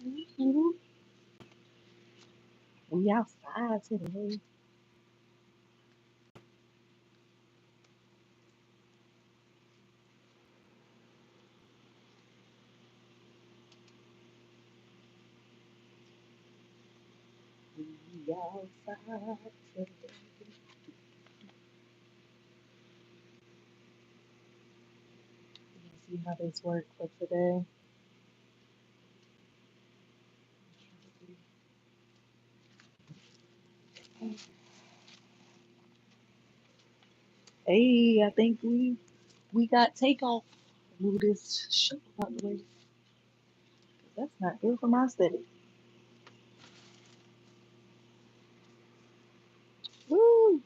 Mhm. We outside today. We outside today. Let's see how this works for today. Hey, I think we got takeoff. Move this shit out the way. That's not good for my aesthetic. Woo!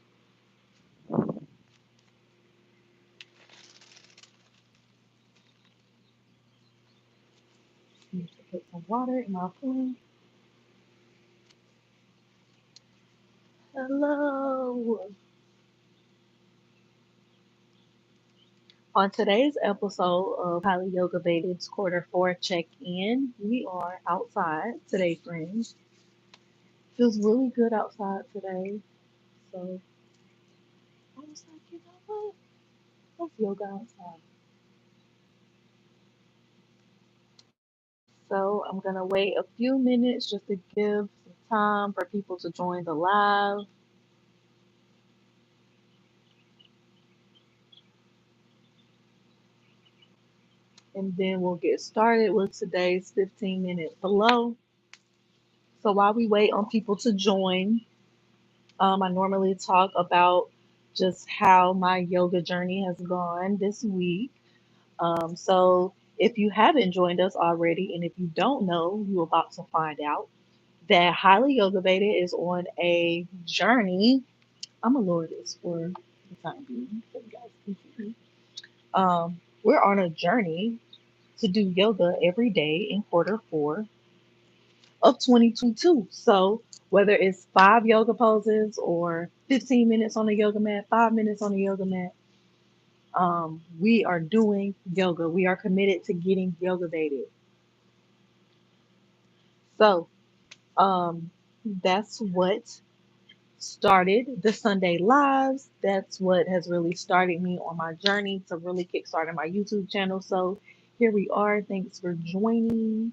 Need to put some water in my phone. Hello. On today's episode of Highly Yogivated's Quarter 4 check-in, we are outside today, friends. Feels really good outside today. So I was like, you know what? Let's yoga outside. So I'm gonna wait a few minutes just to give some time for people to join the live, and then we'll get started with today's 15-minute flow. So while we wait on people to join, I normally talk about just how my yoga journey has gone this week. So if you haven't joined us already, and if you don't know, you're about to find out that Highly Yogivated is on a journey. I'm gonna lower this for the time being so you guys can hear me. We're on a journey to do yoga every day in Quarter 4 of 2022. So whether it's 5 yoga poses or 15 minutes on the yoga mat, 5 minutes on the yoga mat, we are doing yoga. We are committed to getting yoga-vated. So that's what started the Sunday lives. That's what has really started me on my journey to really kickstart my YouTube channel. So here we are. Thanks for joining.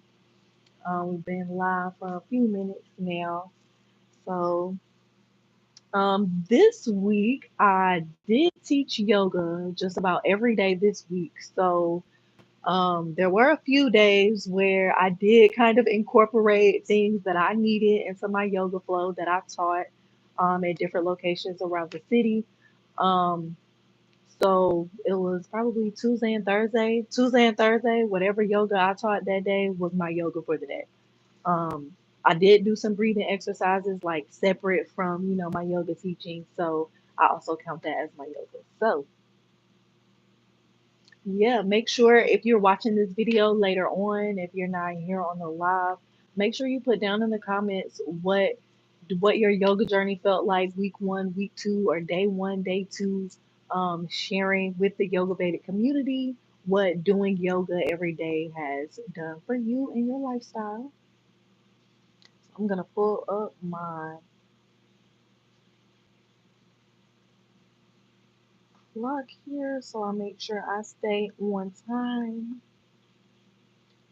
We've been live for a few minutes now. So this week I did teach yoga just about every day this week. So there were a few days where I did kind of incorporate things that I needed into my yoga flow that I taught at different locations around the city. Um, so it was probably Tuesday and Thursday. Tuesday and Thursday, whatever yoga I taught that day was my yoga for the day. Um, I did do some breathing exercises like separate from, my yoga teaching. So I also count that as my yoga. So yeah, make sure if you're watching this video later on, if you're not here on the live, make sure you put down in the comments what your yoga journey felt like week 1, week 2, or day 1, day 2, sharing with the Yoga Vedic community what doing yoga every day has done for you and your lifestyle. I'm gonna pull up my clock here so I make sure I stay on time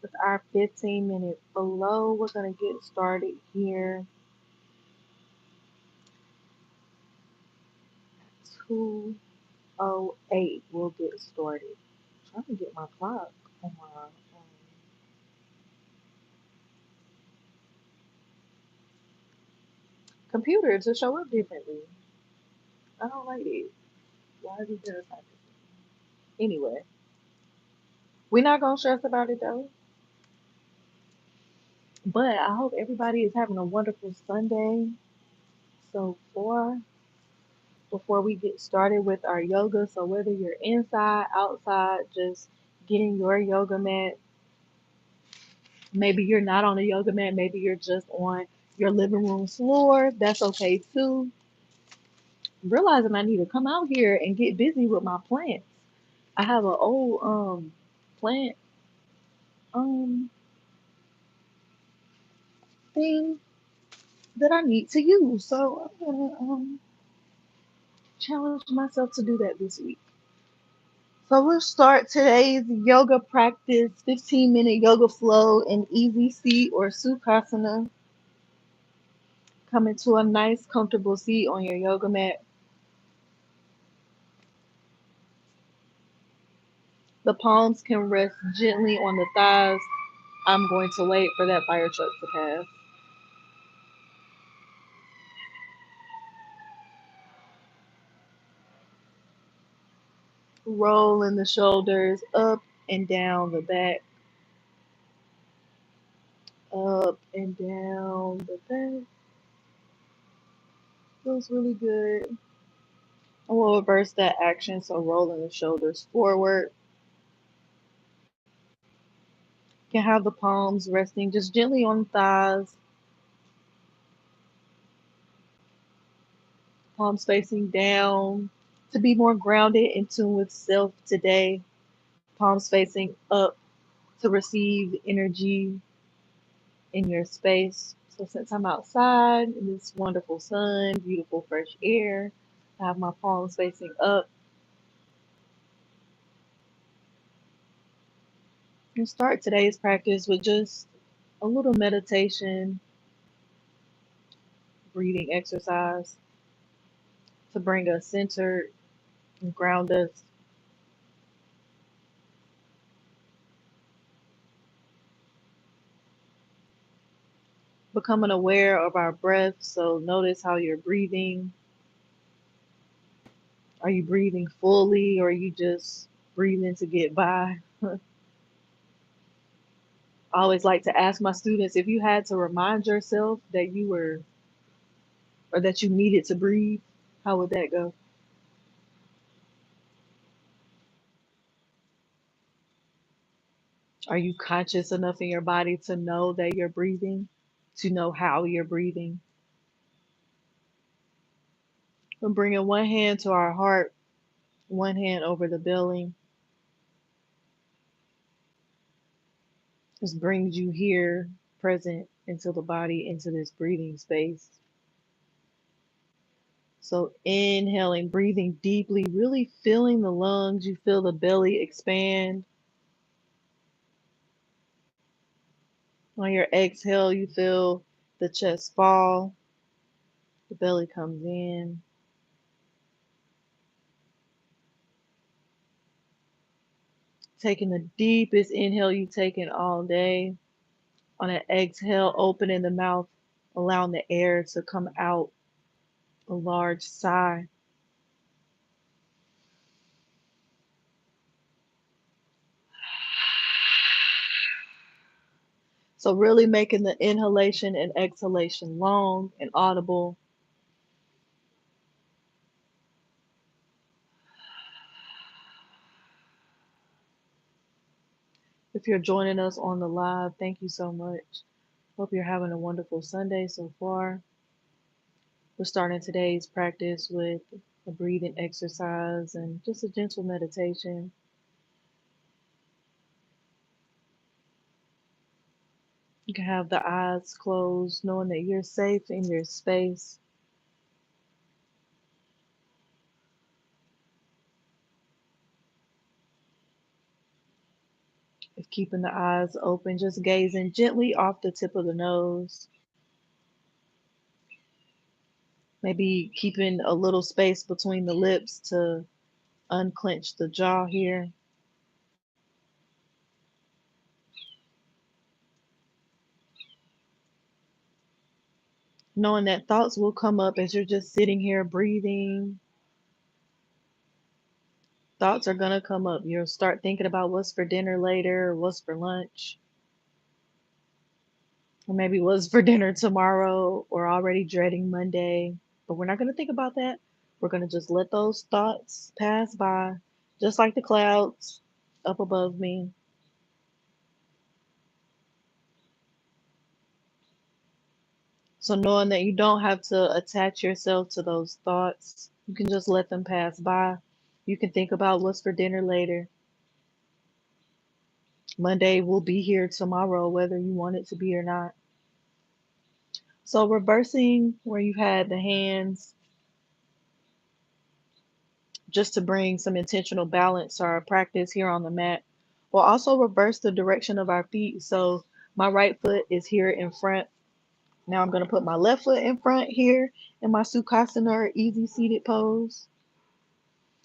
with our 15-minute flow. We're gonna get started here. 2:08. We'll get started. I'm trying to get my clock on my computer to show up differently. I don't like it. Why is it there? Anyway, we're not gonna stress about it though. But I hope everybody is having a wonderful Sunday so far. Before we get started with our yoga, so whether you're inside, outside, just getting your yoga mat. Maybe you're not on a yoga mat. Maybe you're just on your living room floor. That's okay too. Realizing I need to come out here and get busy with my plants. I have an old plant um thing that I need to use. So I'm gonna challenge myself to do that this week. So we'll start today's yoga practice, 15-minute yoga flow in easy seat or sukhasana. Come into a nice comfortable seat on your yoga mat. The palms can rest gently on the thighs. I'm going to wait for that fire truck to pass. Rolling the shoulders up and down the back, up and down the back. Feels really good. And we'll reverse that action. So rolling the shoulders forward. You can have the palms resting just gently on the thighs, palms facing down to be more grounded in tune with self today. Palms facing up to receive energy in your space. So since I'm outside in this wonderful sun, beautiful fresh air, I have my palms facing up. And start today's practice with just a little meditation, breathing exercise to bring us centered and ground us. Becoming aware of our breath. So notice how you're breathing. Are you breathing fully or are you just breathing to get by? I always like to ask my students, if you had to remind yourself that you were or that you needed to breathe, how would that go? Are you conscious enough in your body to know that you're breathing, to know how you're breathing? We're bringing one hand to our heart, one hand over the belly. This brings you here, present into the body, into this breathing space. So inhaling, breathing deeply, really feeling the lungs. You feel the belly expand. On your exhale, you feel the chest fall. The belly comes in. Taking the deepest inhale you've taken all day. On an exhale, opening the mouth, allowing the air to come out. A large sigh. So really making the inhalation and exhalation long and audible. If you're joining us on the live, thank you so much. Hope you're having a wonderful Sunday so far. We're starting today's practice with a breathing exercise and just a gentle meditation. You can have the eyes closed, knowing that you're safe in your space. If keeping the eyes open, just gazing gently off the tip of the nose. Maybe keeping a little space between the lips to unclench the jaw here. Knowing that thoughts will come up as you're just sitting here breathing. Thoughts are going to come up. You'll start thinking about what's for dinner later, or what's for lunch, or maybe what's for dinner tomorrow, or already dreading Monday. But we're not going to think about that. We're going to just let those thoughts pass by, just like the clouds up above me. So knowing that you don't have to attach yourself to those thoughts, you can just let them pass by. You can think about what's for dinner later. Monday will be here tomorrow, whether you want it to be or not. So reversing where you had the hands just to bring some intentional balance to our practice here on the mat. We'll also reverse the direction of our feet. So my right foot is here in front. Now I'm going to put my left foot in front here in my Sukhasana or easy seated pose.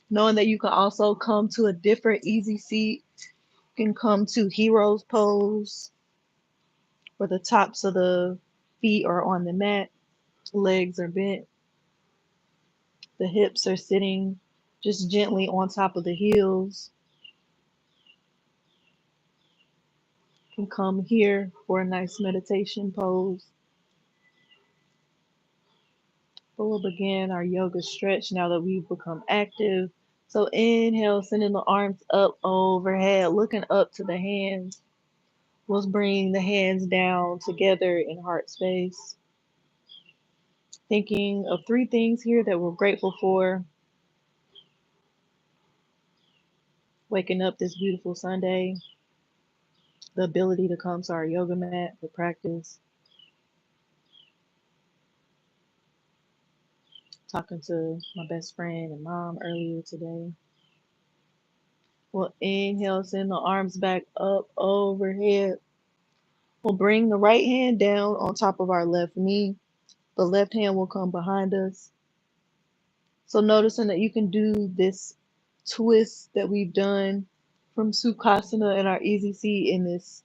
Knowing that you can also come to a different easy seat. You can come to hero's pose where the tops of the feet are on the mat, legs are bent, the hips are sitting just gently on top of the heels. You can come here for a nice meditation pose. But we'll begin our yoga stretch now that we've become active. So inhale, sending the arms up overhead, looking up to the hands. We'll bring the hands down together in heart space. Thinking of three things here that we're grateful for. Waking up this beautiful Sunday, the ability to come to our yoga mat for practice, talking to my best friend and mom earlier today. We'll inhale, send the arms back up overhead. We'll bring the right hand down on top of our left knee. The left hand will come behind us. So noticing that you can do this twist that we've done from Sukhasana and our easy seat in this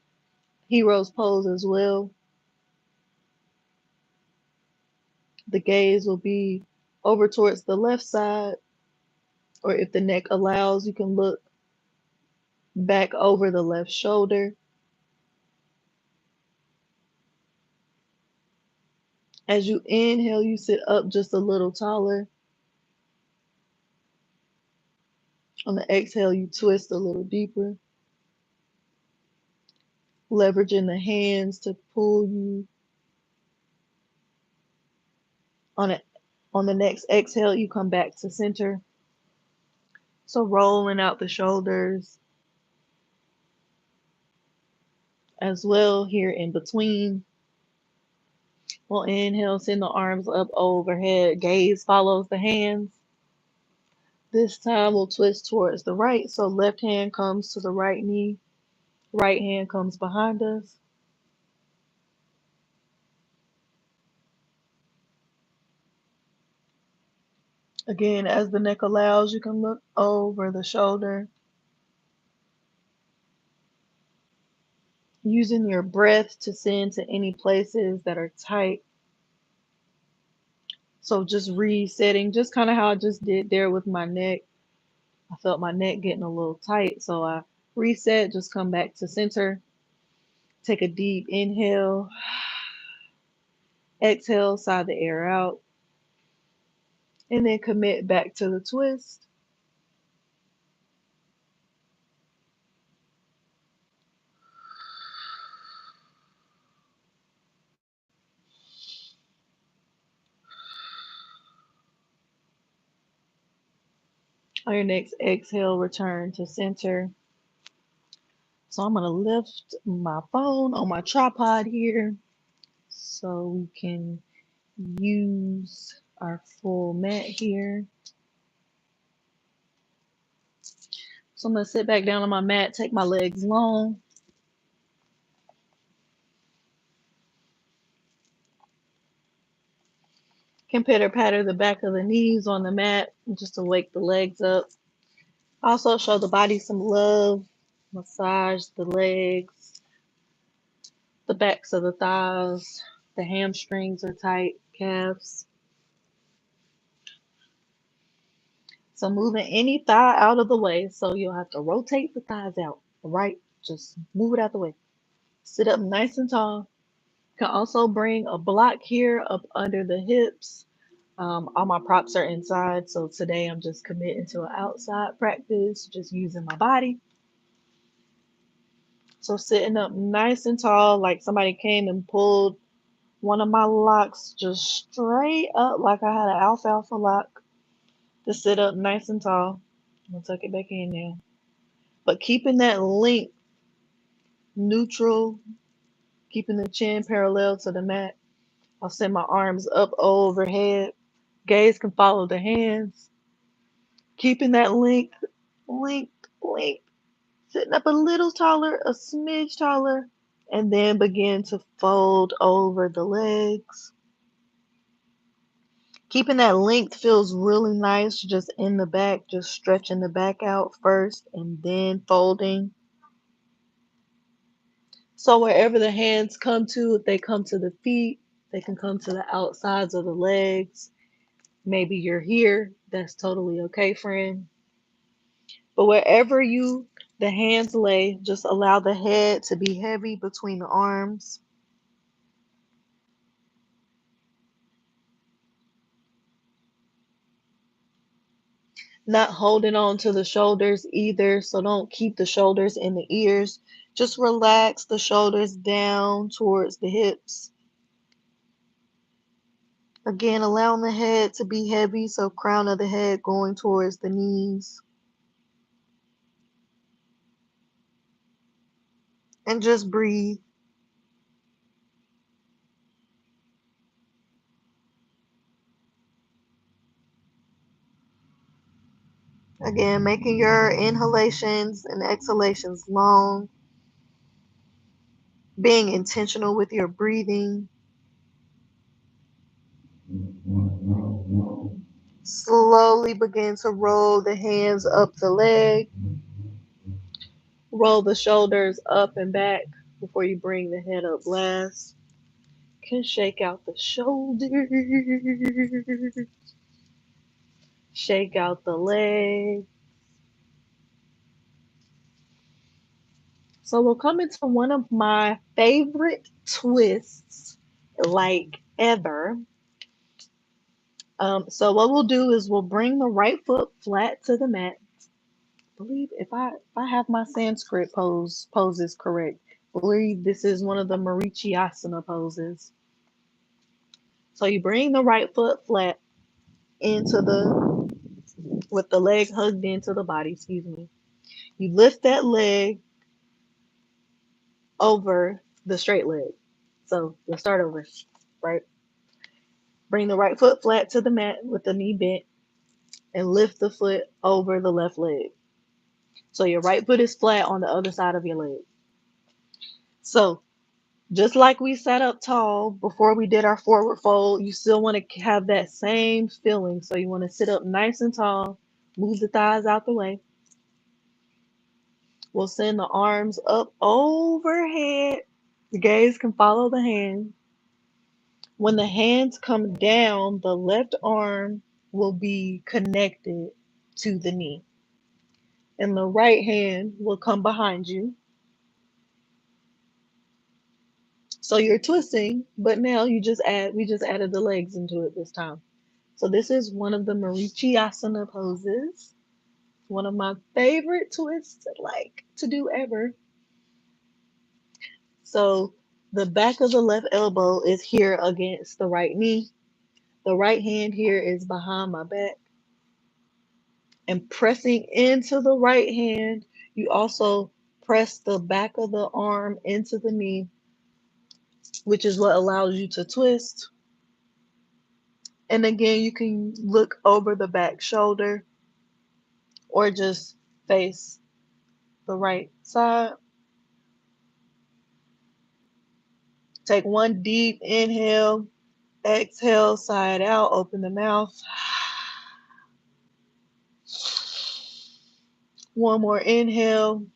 hero's pose as well. The gaze will be over towards the left side, or if the neck allows, you can look back over the left shoulder. As you inhale, you sit up just a little taller. On the exhale, you twist a little deeper, leveraging the hands to pull you. On it, on the next exhale, you come back to center. So rolling out the shoulders as well here in between. We'll inhale, send the arms up overhead. Gaze follows the hands. This time we'll twist towards the right. So left hand comes to the right knee. Right hand comes behind us. Again, as the neck allows, you can look over the shoulder. Using your breath to send to any places that are tight. So just resetting, just kind of how I just did there with my neck. I felt my neck getting a little tight, so I reset, just come back to center. Take a deep inhale. Exhale, sigh the air out. And then commit back to the twist. On your next exhale, return to center. So I'm going to lift my phone on my tripod here so we can use our full mat here. So I'm going to sit back down on my mat, take my legs long. Can pitter patter the back of the knees on the mat just to wake the legs up. Also show the body some love. Massage the legs, the backs of the thighs, the hamstrings are tight, calves. So moving any thigh out of the way. So you'll have to rotate the thighs out, right? Just move it out the way. Sit up nice and tall. You can also bring a block here up under the hips. All my props are inside, so today I'm just committing to an outside practice, just using my body. So sitting up nice and tall, like somebody came and pulled one of my locks just straight up like I had an alfalfa lock. To sit up nice and tall. I'm gonna tuck it back in now. But keeping that length neutral, keeping the chin parallel to the mat. I'll send my arms up overhead. Gaze can follow the hands, keeping that length, sitting up a little taller, a smidge taller, and then begin to fold over the legs. Keeping that length feels really nice just in the back, just stretching the back out first and then folding. So wherever the hands come to, if they come to the feet, they can come to the outsides of the legs. Maybe you're here, that's totally okay, friend. But wherever the hands lay, just allow the head to be heavy between the arms. Not holding on to the shoulders either, so don't keep the shoulders in the ears. Just relax the shoulders down towards the hips. Again, allowing the head to be heavy, so crown of the head going towards the knees. And just breathe. Again, making your inhalations and exhalations long, being intentional with your breathing. Slowly begin to roll the hands up the leg. Roll the shoulders up and back before you bring the head up last. Can shake out the shoulders. Shake out the leg. So we'll come into one of my favorite twists, like ever. So what we'll do is we'll bring the right foot flat to the mat. I believe if I have my Sanskrit poses correct, I believe this is one of the Marichyasana poses. So you bring the right foot flat into the with the leg hugged into the body, excuse me. You lift that leg over the straight leg. So let's start over, right? Bring the right foot flat to the mat with the knee bent and lift the foot over the left leg. So your right foot is flat on the other side of your leg. So just like we sat up tall before we did our forward fold, you still want to have that same feeling. So you want to sit up nice and tall, move the thighs out the way. We'll send the arms up overhead. The gaze can follow the hand. When the hands come down, the left arm will be connected to the knee. And the right hand will come behind you. So you're twisting, but now we just added the legs into it this time. So this is one of the Marichyasana poses. One of my favorite twists I like to do ever. So the back of the left elbow is here against the right knee. The right hand here is behind my back. And pressing into the right hand, you also press the back of the arm into the knee, which is what allows you to twist. And again, you can look over the back shoulder or just face the right side. Take one deep inhale, exhale, side out, open the mouth. One more inhale,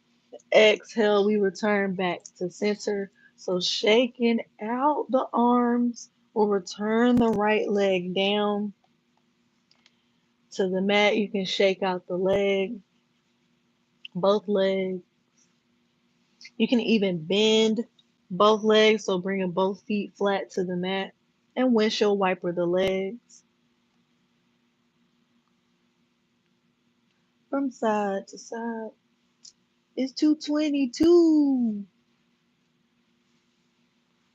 exhale, we return back to center. So shaking out the arms, we'll return the right leg down to the mat. You can shake out the leg, both legs. You can even bend both legs, so bringing both feet flat to the mat and windshield wiper the legs from side to side. It's 222.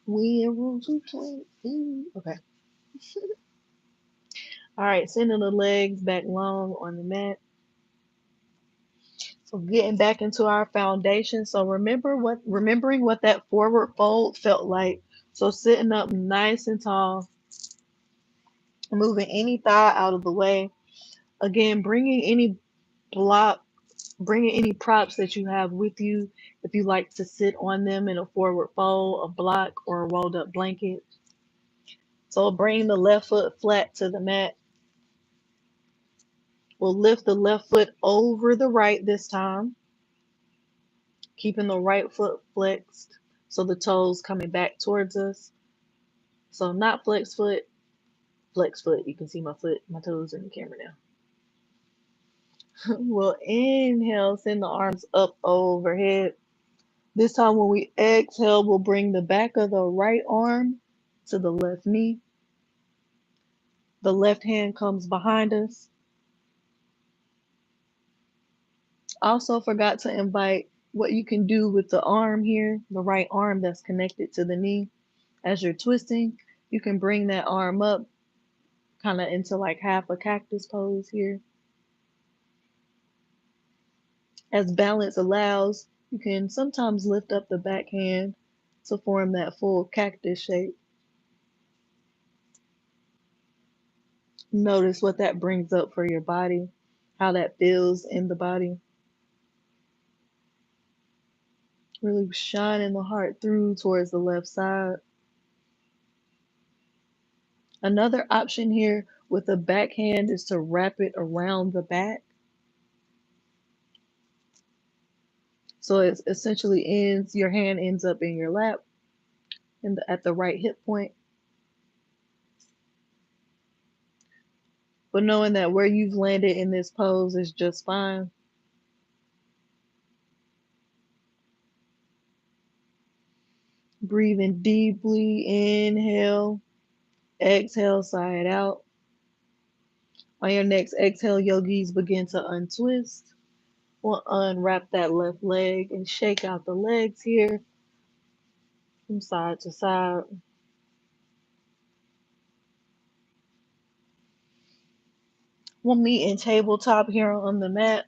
We in room 220. Okay. All right, sending the legs back long on the mat. So getting back into our foundation. So remembering what that forward fold felt like. So sitting up nice and tall, moving any thigh out of the way. Again, block, bringing any props that you have with you. If you like to sit on them in a forward fold, a block, or a rolled up blanket. So bring the left foot flat to the mat. We'll lift the left foot over the right this time, keeping the right foot flexed so the toes coming back towards us. So not flex foot, flex foot. You can see my toes in the camera now. We'll inhale, send the arms up overhead. This time when we exhale, we'll bring the back of the right arm to the left knee. The left hand comes behind us. Also forgot to invite what you can do with the arm here, the right arm that's connected to the knee. As you're twisting, you can bring that arm up kind of into like half a cactus pose here. As balance allows, you can sometimes lift up the back hand to form that full cactus shape. Notice what that brings up for your body, how that feels in the body. Really shining the heart through towards the left side. Another option here with the back hand is to wrap it around the back. So it essentially your hand ends up in your lap at the right hip point. But knowing that where you've landed in this pose is just fine. Breathing deeply, inhale, exhale, side out. On your next exhale, yogis, begin to untwist. We'll unwrap that left leg and shake out the legs here from side to side. We'll meet in tabletop here on the mat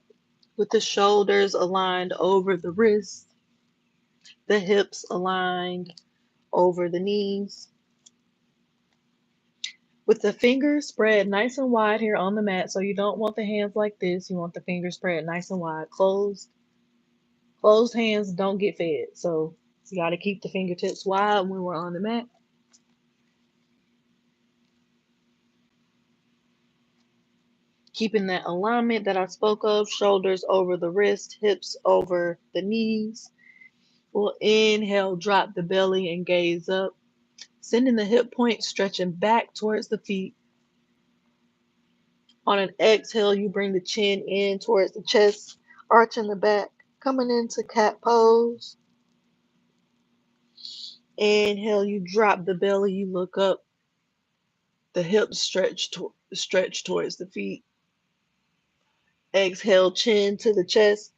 with the shoulders aligned over the wrists, the hips aligned over the knees. With the fingers spread nice and wide here on the mat, so you don't want the hands like this. You want the fingers spread nice and wide. Closed hands don't get fed, so you got to keep the fingertips wide when we're on the mat. Keeping that alignment that I spoke of, shoulders over the wrist, hips over the knees. We'll inhale, drop the belly and gaze up. Sending the hip point stretching back towards the feet. On an exhale, you bring the chin in towards the chest, arching the back, coming into cat pose. Inhale, you drop the belly, you look up. The hips stretch towards the feet. Exhale, chin to the chest.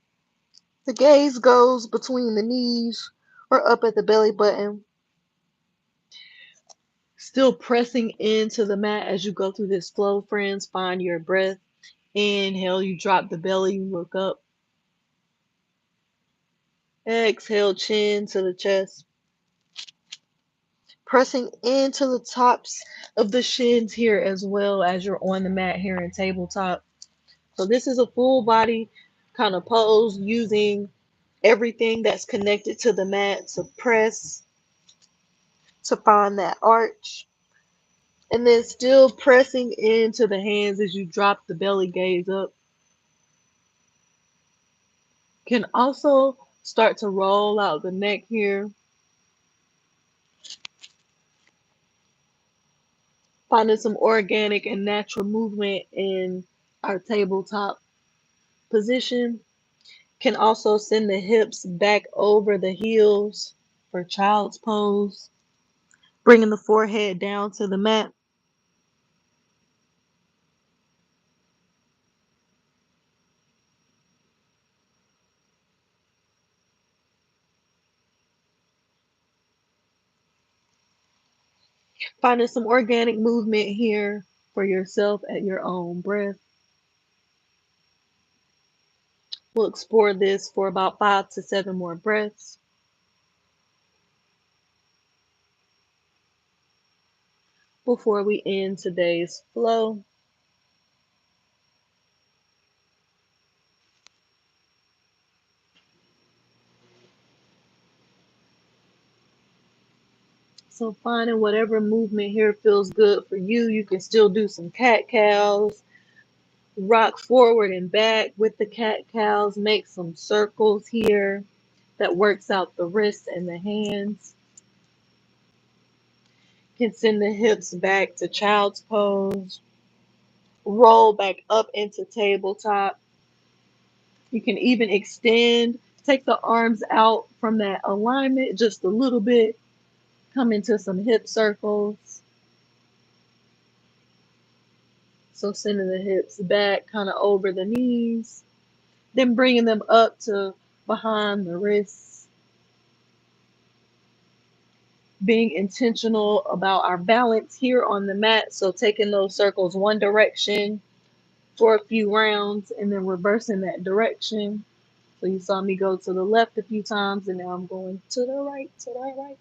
The gaze goes between the knees or up at the belly button. Still pressing into the mat as you go through this flow, friends. Find your breath. Inhale, you drop the belly, you look up. Exhale, chin to the chest. Pressing into the tops of the shins here as well as you're on the mat here in tabletop. So this is a full body kind of pose using everything that's connected to the mat to press, to find that arch. And then still pressing into the hands as you drop the belly gaze up. Can also start to roll out the neck here. Finding some organic and natural movement in our tabletop position. Can also send the hips back over the heels for child's pose. Bringing the forehead down to the mat. Finding some organic movement here for yourself at your own breath. We'll explore this for about 5 to 7 more breaths. before we end today's flow. So finding whatever movement here feels good for you. You can still do some cat cows, rock forward and back with the cat cows, make some circles here that works out the wrists and the hands. You can send the hips back to child's pose, roll back up into tabletop. You can even extend, take the arms out from that alignment just a little bit, come into some hip circles. So sending the hips back kind of over the knees, then bringing them up to behind the wrists, being intentional about our balance here on the mat. So taking those circles one direction for a few rounds and then reversing that direction. So you saw me go to the left a few times and now I'm going to the right, to the right.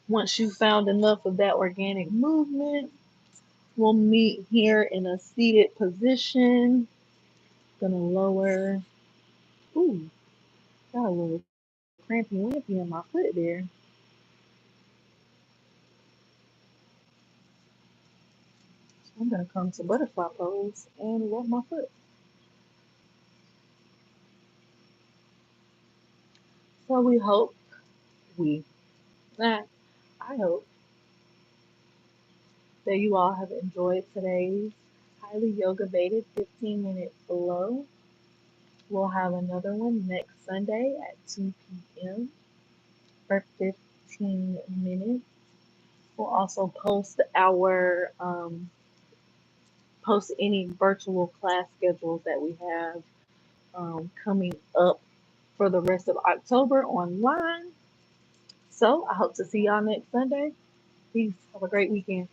Once you've found enough of that organic movement, we'll meet here in a seated position. Gonna lower. Ooh, got a little crampy wimpy in my foot there. I'm gonna come to butterfly pose and rub my foot. So we, that I hope that you all have enjoyed today's highly yoga-baited 15-minute flow. We'll have another one next Sunday at 2 p.m. for 15 minutes. We'll also post any virtual class schedules that we have coming up for the rest of October online. So I hope to see y'all next Sunday. Peace. Have a great weekend.